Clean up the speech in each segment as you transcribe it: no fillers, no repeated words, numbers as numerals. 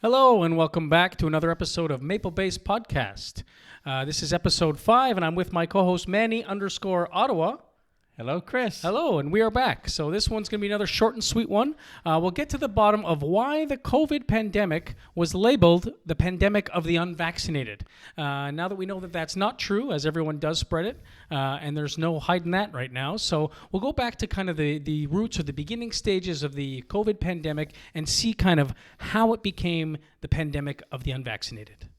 Hello and welcome back to another episode of MapleBased podcast. This is episode 5 and I'm with my co-host Manny_Ottawa. Hello, Chris. Hello, and we are back. So this one's going to be another short and sweet one. We'll get to the bottom of why the COVID pandemic was labeled the pandemic of the unvaccinated. Now that we know that that's not true, as everyone does spread it, and there's no hiding that right now. So we'll go back to kind of the roots or the beginning stages of the COVID pandemic and see kind of how it became the pandemic of the unvaccinated.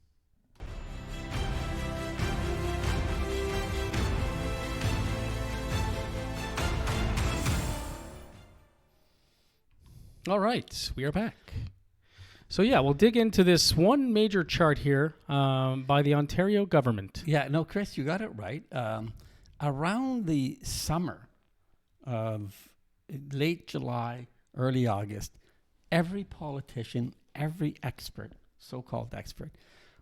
All right, we are back. So yeah, we'll dig into this one major chart here by the Ontario government. Yeah, no, Chris, you got it right. Around the summer of late July, early August, every politician, every expert, so-called expert,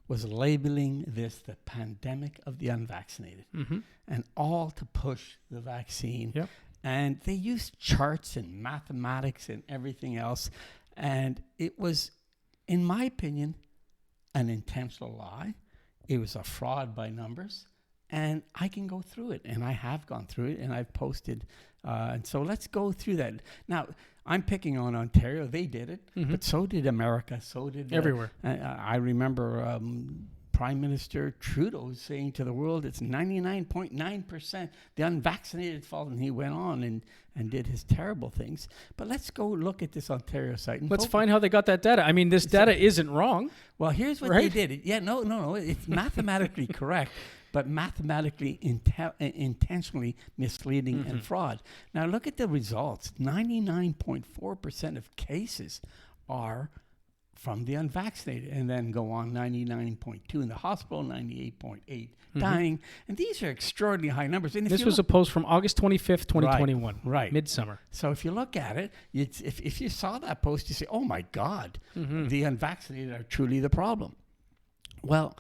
was labeling this the pandemic of the unvaccinated, and all to push the vaccine. Yep. And they used charts and mathematics and everything else. And it was, in my opinion, an intentional lie. It was a fraud by numbers. And I can go through it. And I have gone through it. And I've posted. And so let's go through that. Now, I'm picking on Ontario. They did it. But so did America. So did... Everywhere. I remember... Prime Minister Trudeau saying to the world, it's 99.9% the unvaccinated fault, and he went on and did his terrible things. But let's go look at this Ontario site. And let's find how they got that data. I mean, this data isn't wrong. Well, here's what they did. Yeah, no. It's mathematically correct, but mathematically intentionally misleading and fraud. Now, look at the results. 99.4% of cases are from the unvaccinated, and then go on 99.2 in the hospital, 98.8 dying. And these are extraordinarily high numbers. And this was a post from August 25th, 2021. Right. Midsummer. So if you look at it, if you saw that post, you say, oh my God, the unvaccinated are truly the problem. Well,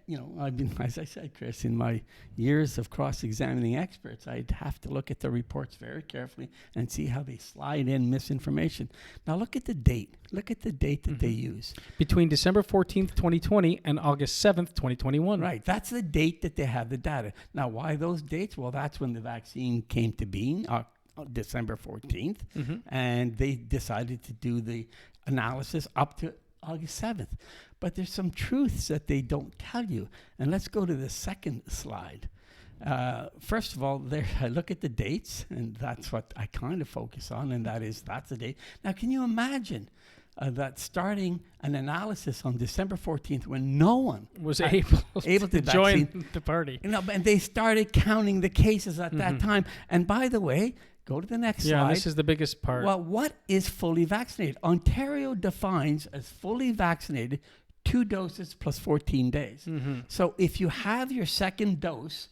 you know, I've been, as I said, Chris, in my years of cross-examining experts, I'd have to look at the reports very carefully and see how they slide in misinformation. Now, look at the date. Look at the date that they use. Between December 14th, 2020 and August 7th, 2021. Right. That's the date that they have the data. Now, why those dates? Well, that's when the vaccine came to being, December 14th, and they decided to do the analysis up to August 7th. But there's some truths that they don't tell you. And let's go to the second slide. First of all, I look at the dates, and that's what I kind of focus on, and that's the date. Now, can you imagine that starting an analysis on December 14th when no one was able to join the party? You know, and they started counting the cases at that time. And by the way, go to the next slide. Yeah, this is the biggest part. Well, what is fully vaccinated? Ontario defines as fully vaccinated 2 doses plus 14 days. So if you have your second dose,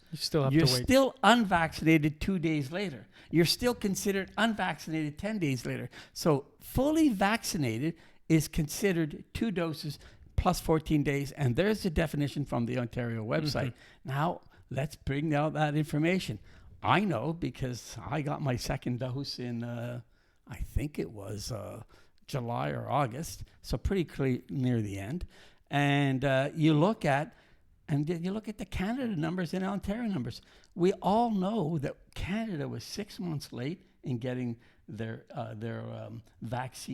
you're still unvaccinated 2 days later. You're still considered unvaccinated 10 days later. So fully vaccinated is considered 2 doses plus 14 days. And there's the definition from the Ontario website. Now, let's bring out that information. I know because I got my second dose in, I think it was July or August, so pretty near the end. And you look at the Canada numbers and Ontario numbers. We all know that Canada was 6 months late in getting their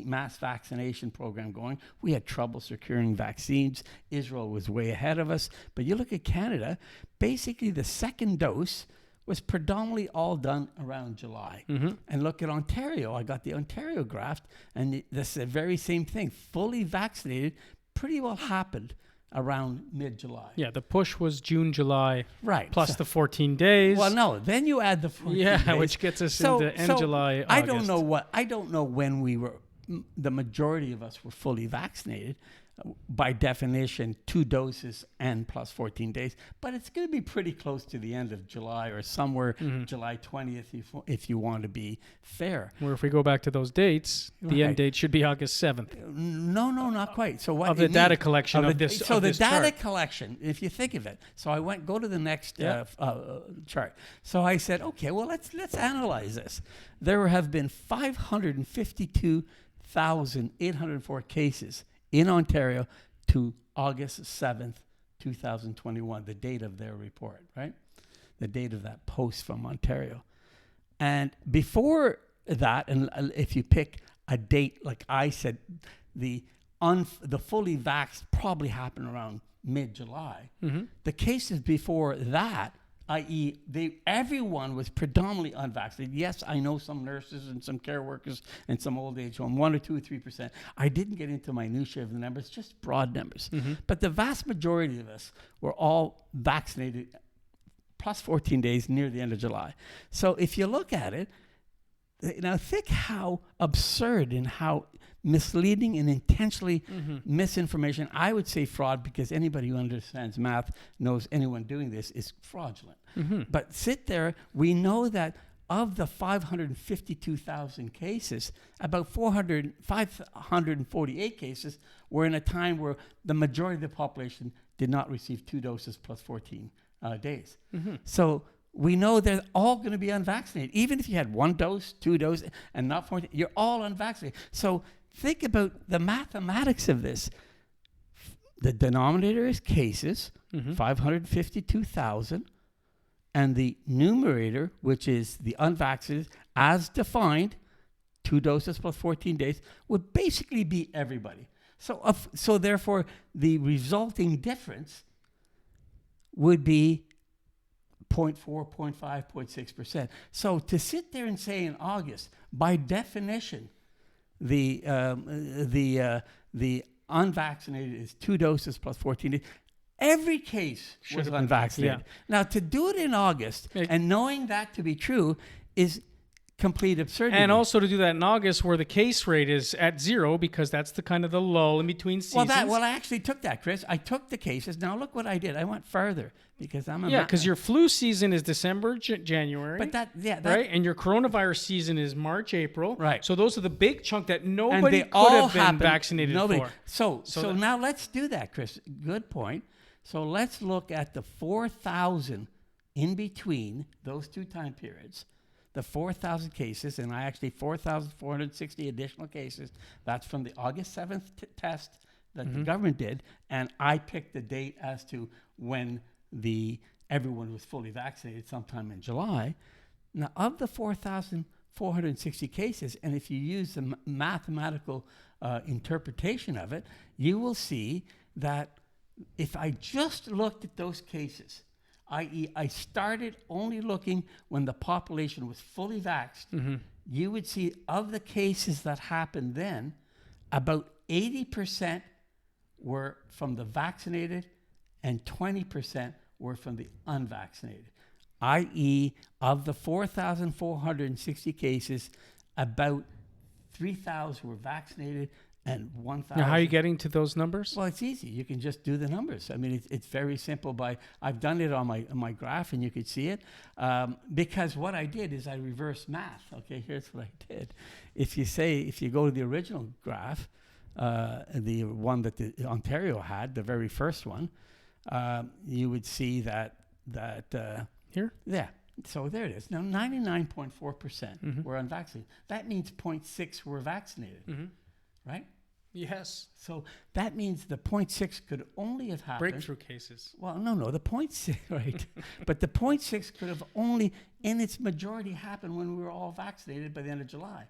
mass vaccination program going. We had trouble securing vaccines. Israel was way ahead of us. But you look at Canada, basically the second dose was predominantly all done around July. And look at Ontario. I got the Ontario graph, and this is the very same thing. Fully vaccinated pretty well happened around mid-July. Yeah, the push was June, July, right? Plus the 14 days. Well, no, then you add the 14 days. Which gets us into end July, August. I don't know when we were. The majority of us were fully vaccinated. By definition, 2 doses and plus 14 days. But it's going to be pretty close to the end of July or somewhere July 20th if you want to be fair. Where if we go back to those dates, the end date should be August 7th. No, not quite. So what of the data collection of this So the data chart. collection, if you think of it. So I go to the next chart. So I said, okay, well, let's analyze this. There have been 552,804 cases in Ontario to August 7th, 2021, the date of their report, right? The date of that post from Ontario. And before that, and if you pick a date, like I said, the fully vaxxed probably happened around mid-July. Mm-hmm. The cases before that, i.e., everyone was predominantly unvaccinated. Yes, I know some nurses and some care workers and some old age home, 1 or 2 or 3%. I didn't get into minutiae of the numbers, just broad numbers. Mm-hmm. But the vast majority of us were all vaccinated plus 14 days near the end of July. So if you look at it, now think how absurd and how misleading and intentionally misinformation, I would say fraud, because anybody who understands math knows anyone doing this is fraudulent. Mm-hmm. But sit there, we know that of the 552,000 cases, about 548 cases were in a time where the majority of the population did not receive 2 doses plus 14 days. Mm-hmm. So we know they're all going to be unvaccinated. Even if you had 1 dose, 2 doses, and not 14, you're all unvaccinated. So think about the mathematics of this. The denominator is cases, 552,000, and the numerator, which is the unvaccinated, as defined, 2 doses plus 14 days, would basically be everybody. So therefore, the resulting difference would be 0.4, 0.5, 0.6%. So to sit there and say in August, by definition, the unvaccinated is 2 doses plus 14 days. Every case was unvaccinated. Yeah. Now, to do it in August and knowing that to be true is complete absurdity. And also to do that in August, where the case rate is at 0, because that's the kind of the lull in between seasons. Well, I actually took that, Chris. I took the cases. Now look what I did. I went further because I'm a because your flu season is December, January. But right, and your coronavirus season is March, April. Right. So those are the big chunk that nobody could have been vaccinated for. So now let's do that, Chris. Good point. So let's look at the 4,000 in between those 2 time periods. The 4,000 cases, and I actually 4,460 additional cases. That's from the August 7th test that the government did, and I picked the date as to when everyone was fully vaccinated, sometime in July. Now, of the 4,460 cases, and if you use the mathematical interpretation of it, you will see that if I just looked at those cases, i.e., I started only looking when the population was fully vaxxed, you would see of the cases that happened then, about 80% were from the vaccinated and 20% were from the unvaccinated. I.e., of the 4,460 cases, about 3,000 were vaccinated and 1,000. Now, how are you getting to those numbers? Well, it's easy. You can just do the numbers. I mean, it's very simple. I've done it on my graph, and you could see it. Because what I did is I reversed math. Okay, here's what I did. If you go to the original graph, the one that the Ontario had, the very first one, you would see that here? Yeah. So there it is. Now, 99.4% were unvaccinated. That means 0.6 were vaccinated. Right? Yes. So that means the 0.6 could only have happened. Breakthrough cases. Well, no, the 0.6, right? But the 0.6 could have only, in its majority, happened when we were all vaccinated by the end of July.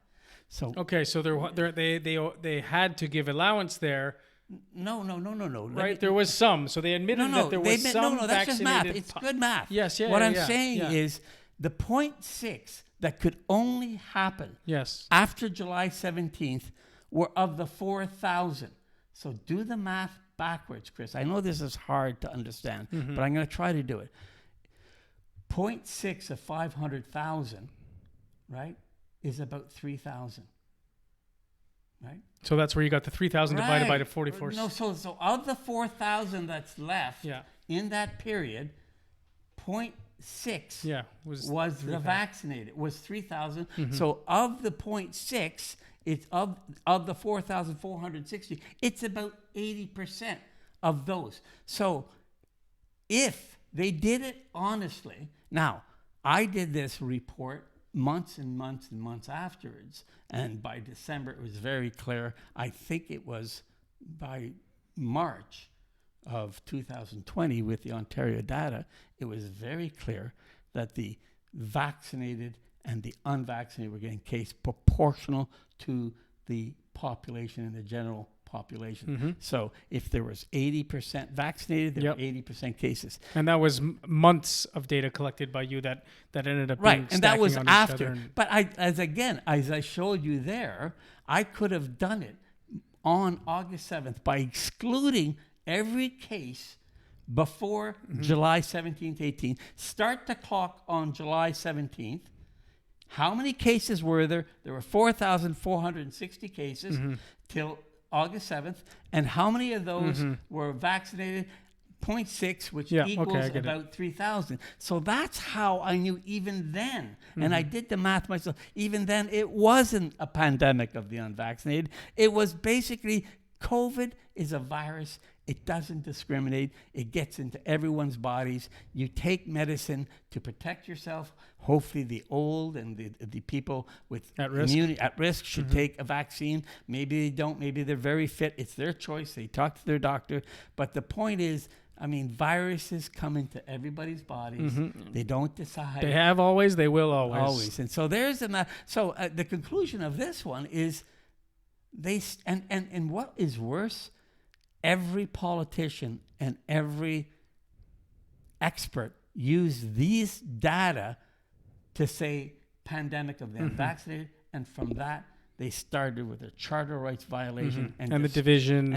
So okay, so they had to give allowance there. No. Right, there was some. So they admitted that there was some No, that's just math. vaccinated. It's good math. Yes, yeah. What I'm yeah, saying yeah. is the 0.6 that could only happen after July 17th were of the 4,000. So do the math backwards, Chris. I know this is hard to understand, but I'm going to try to do it. 0.6 of 500,000, right, is about 3,000, right? So that's where you got the 3,000 divided by the 44. No, so of the 4,000 that's left in that period, 0.6 was the vaccinated, was 3,000. So of the 0.6, it's of the 4,460, it's about 80% of those. So if they did it honestly, now I did this report months and months and months afterwards, and by December it was very clear. I think it was by March of 2020 with the Ontario data, it was very clear that the vaccinated and the unvaccinated were getting case proportional to the population and the general population. So if there was 80% vaccinated, there were 80% cases. And that was months of data collected by you that ended up right, being and that was on after. But as I showed you there, I could have done it on August 7th by excluding every case before July 17th, 18th. Start the clock on July 17th. How many cases were there? There were 4,460 cases till August 7th. And how many of those were vaccinated? 0.6, which equals about 3,000. So that's how I knew even then, and I did the math myself, even then it wasn't a pandemic of the unvaccinated. It was basically COVID is a virus. It doesn't discriminate. It gets into everyone's bodies. You take medicine to protect yourself. Hopefully the old and the people with at risk should take a vaccine. Maybe they don't. Maybe they're very fit. It's their choice. They talk to their doctor. But the point is, I mean, viruses come into everybody's bodies. They don't decide. They have always. They will always. Always. And so there's the conclusion of this one is and what is worse, every politician and every expert use these data to say pandemic of the unvaccinated, and from that they started with a charter rights violation and the division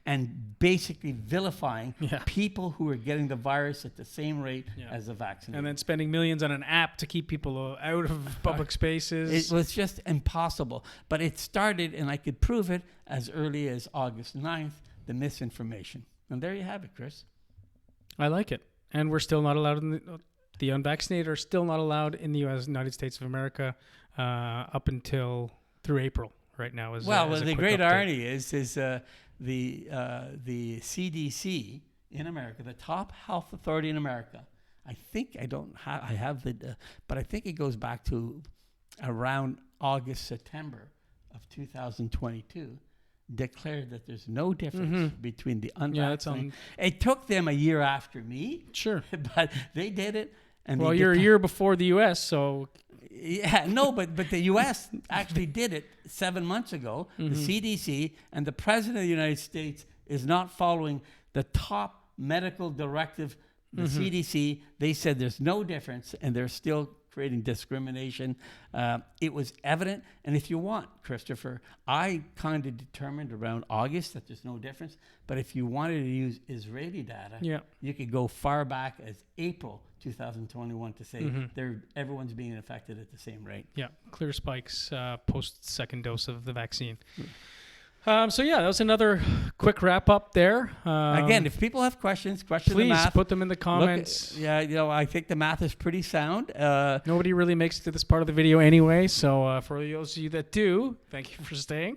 and basically vilifying people who are getting the virus at the same rate as the vaccinated. And then spending millions on an app to keep people out of public spaces. It was just impossible. But it started, and I could prove it, as early as August 9th, the misinformation. And there you have it, Chris. I like it. And we're still not allowed the unvaccinated are still not allowed in the United States of America up until through April right now. The great irony is the CDC in America, the top health authority in America. I have but I think it goes back to around August, September of 2022. Declared that there's no difference between the unvaccinated. It took them a year after me. Sure. But they did it. And you're a year before the U.S., so... Yeah, no, but the U.S. actually did it 7 months ago, the CDC, and the President of the United States is not following the top medical directive, the CDC. They said there's no difference, and they're still creating discrimination. It was evident, and if you want, Christopher, I kind of determined around August that there's no difference, but if you wanted to use Israeli data, you could go far back as April 2021 to say everyone's being affected at the same rate. Yeah, clear spikes post second dose of the vaccine. So that was another quick wrap up there. Again, if people have questions, please the math. Put them in the comments. I think the math is pretty sound. Nobody really makes it to this part of the video anyway. So for those of you that do, thank you for staying.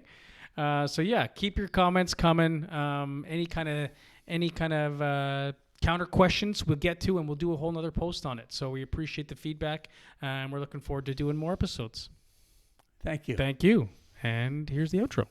Keep your comments coming. Any kind of counter questions we'll get to, and we'll do a whole nother post on it. So we appreciate the feedback, and we're looking forward to doing more episodes. Thank you. Thank you. And here's the outro.